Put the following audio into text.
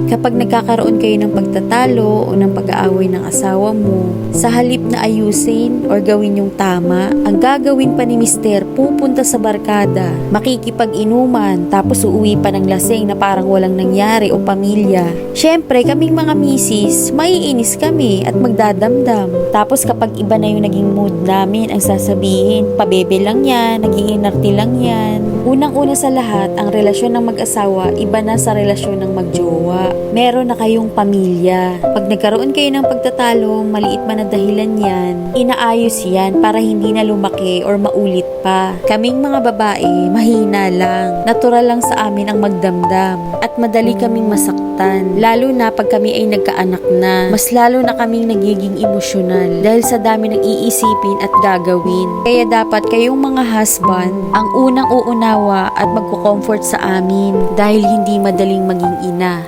Kapag nagkakaroon kayo ng pagtatalo o ng pag-aaway ng asawa mo, sa halip na ayusin or gawin yung tama, ang gagawin pa ni Mister, pupunta sa barkada, makikipag-inuman, tapos uuwi pa ng lasing na parang walang nangyari o pamilya. Syempre, kaming mga misis, maiinis kami at magdadamdam. Tapos kapag iba na yung naging mood namin, ang sasabihin, pabebe lang yan, naging inarte lang yan. Unang-una sa lahat, ang relasyon ng mag-asawa, iba na sa relasyon ng magjowa. Meron na kayong pamilya. Pag nagkaroon kayo ng pagtatalo, maliit man na dahilan yan, inaayos yan para hindi na lumaki or maulit pa. Kaming mga babae, mahina lang. Natural lang sa amin ang magdamdam at madali kaming masaktan. Lalo na pag kami ay nagkaanak na, mas lalo na kaming nagiging emosyonal dahil sa dami ng iisipin at gagawin. Kaya dapat kayong mga husband ang unang uunawa at magko-comfort sa amin dahil hindi madaling maging ina.